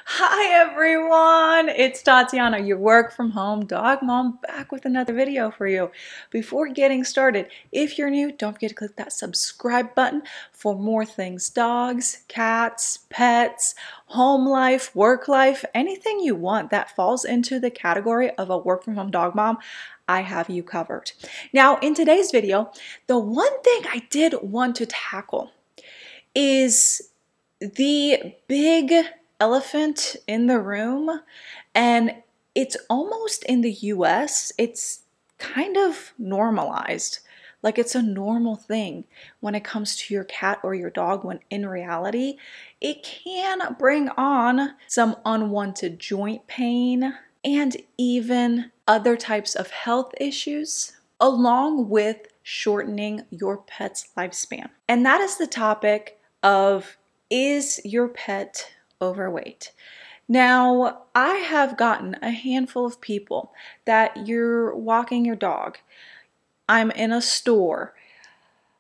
Hi everyone, it's Tatiana, your work from home dog mom, back with another video for you. Before getting started, if you're new, don't forget to click that subscribe button for more things: dogs, cats, pets, home life, work life, anything you want that falls into the category of a work from home dog mom. I have you covered. Now, in today's video, the one thing I did want to tackle is the big elephant in the room, and it's almost in the US, it's kind of normalized. Like it's a normal thing when it comes to your cat or your dog, when in reality, it can bring on some unwanted joint pain and even other types of health issues, along with shortening your pet's lifespan. And that is the topic of, is your pet overweight? Now, I have gotten a handful of people that you're walking your dog. I'm in a store.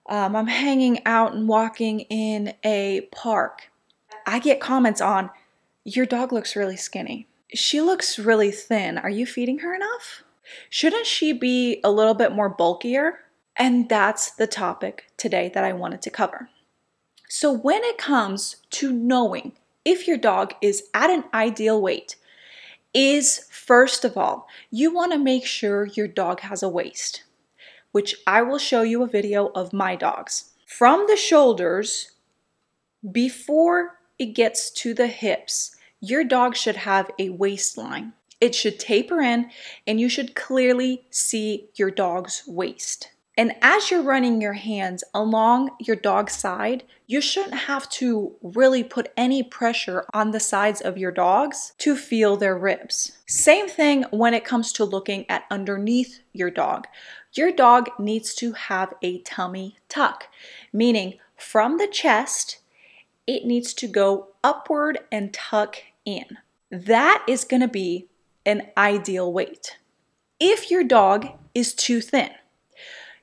I'm hanging out and walking in a park. I get comments on, your dog looks really skinny. She looks really thin. Are you feeding her enough? Shouldn't she be a little bit more bulkier? And that's the topic today that I wanted to cover. So when it comes to knowing if your dog is at an ideal weight, is first of all, you want to make sure your dog has a waist, which I will show you a video of my dog's. From the shoulders, before it gets to the hips, your dog should have a waistline. It should taper in and you should clearly see your dog's waist. And as you're running your hands along your dog's side, you shouldn't have to really put any pressure on the sides of your dogs to feel their ribs. Same thing when it comes to looking at underneath your dog. Your dog needs to have a tummy tuck, meaning from the chest, it needs to go upward and tuck in. That is going to be an ideal weight. If your dog is too thin,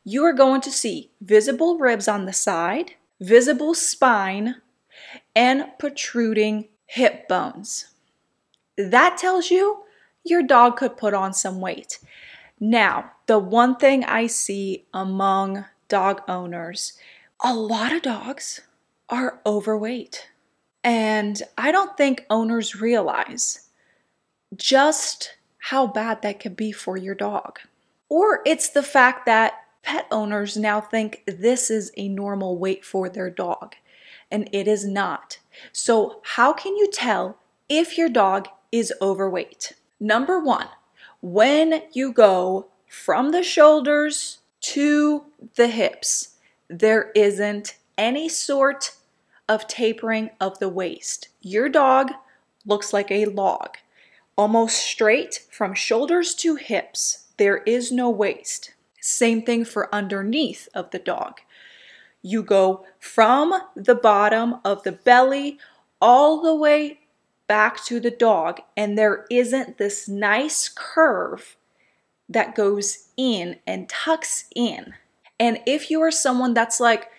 you are going to see visible ribs on the side, visible spine, and protruding hip bones. That tells you your dog could put on some weight. Now, the one thing I see among dog owners, a lot of dogs are overweight. And I don't think owners realize just how bad that could be for your dog. Or it's the fact that pet owners now think this is a normal weight for their dog, and it is not. So how can you tell if your dog is overweight? Number one, when you go from the shoulders to the hips, there isn't any sort of tapering of the waist. Your dog looks like a log, almost straight from shoulders to hips. There is no waist. Same thing for underneath of the dog. You go from the bottom of the belly all the way back to the dog, and there isn't this nice curve that goes in and tucks in. And if you are someone that's like,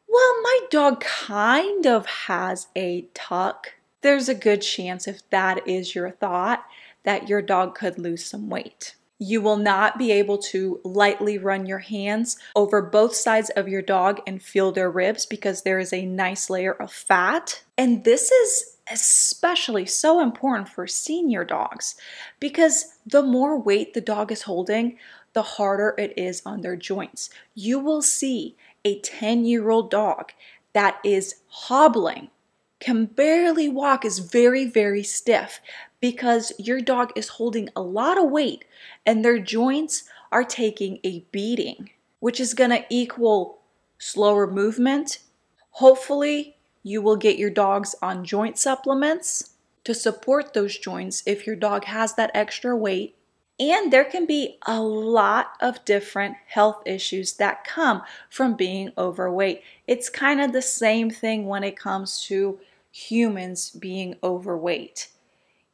well, my dog kind of has a tuck, there's a good chance, if that is your thought, that your dog could lose some weight. You will not be able to lightly run your hands over both sides of your dog and feel their ribs because there is a nice layer of fat. And this is especially so important for senior dogs because the more weight the dog is holding, the harder it is on their joints. You will see a 10-year-old dog that is hobbling, can barely walk, is very, very stiff because your dog is holding a lot of weight and their joints are taking a beating, which is going to equal slower movement. Hopefully, you will get your dogs on joint supplements to support those joints if your dog has that extra weight. And there can be a lot of different health issues that come from being overweight. It's kind of the same thing when it comes to humans being overweight.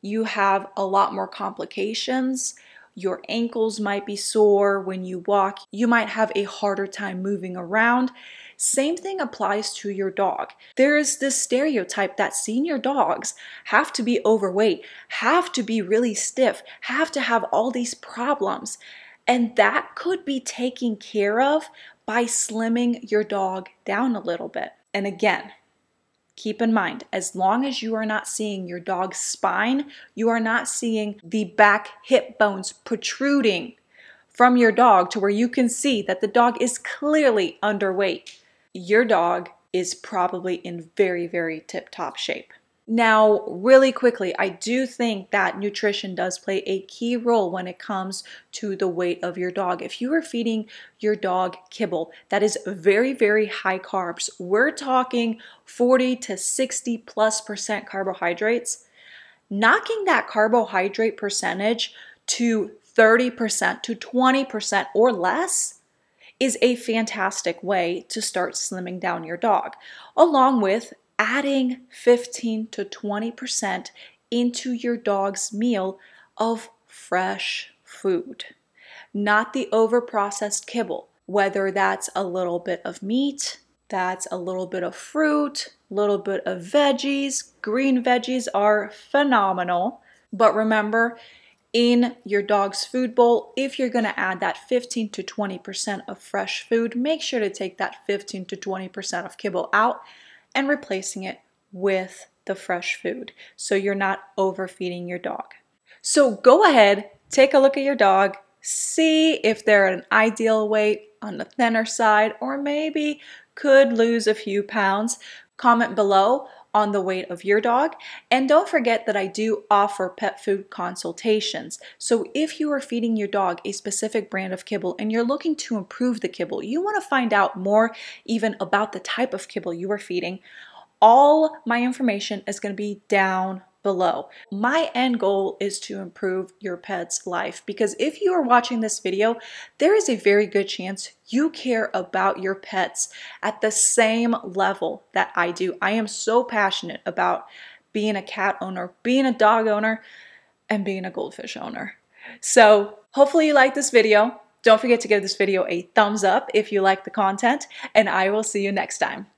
You have a lot more complications. Your ankles might be sore when you walk. You might have a harder time moving around. Same thing applies to your dog. There is this stereotype that senior dogs have to be overweight, have to be really stiff, have to have all these problems. And that could be taken care of by slimming your dog down a little bit. And again, keep in mind, as long as you are not seeing your dog's spine, you are not seeing the back hip bones protruding from your dog to where you can see that the dog is clearly underweight, your dog is probably in very, very tip-top shape. Now, really quickly, I do think that nutrition does play a key role when it comes to the weight of your dog. If you are feeding your dog kibble that is very, very high carbs, we're talking 40 to 60+% carbohydrates, knocking that carbohydrate percentage to 30% to 20% or less is a fantastic way to start slimming down your dog, along with adding 15 to 20% into your dog's meal of fresh food, not the overprocessed kibble, whether that's a little bit of meat, that's a little bit of fruit, a little bit of veggies. Green veggies are phenomenal, but remember, in your dog's food bowl, if you're going to add that 15 to 20% of fresh food, make sure to take that 15 to 20% of kibble out and replacing it with the fresh food so you're not overfeeding your dog. So go ahead, take a look at your dog, see if they're at an ideal weight on the thinner side or maybe could lose a few pounds. Comment below on the weight of your dog. And don't forget that I do offer pet food consultations. So if you are feeding your dog a specific brand of kibble and you're looking to improve the kibble, you want to find out more even about the type of kibble you are feeding, all my information is going to be down below. My end goal is to improve your pet's life because if you are watching this video, there is a very good chance you care about your pets at the same level that I do. I am so passionate about being a cat owner, being a dog owner, and being a goldfish owner. So hopefully you like this video. Don't forget to give this video a thumbs up if you like the content, and I will see you next time.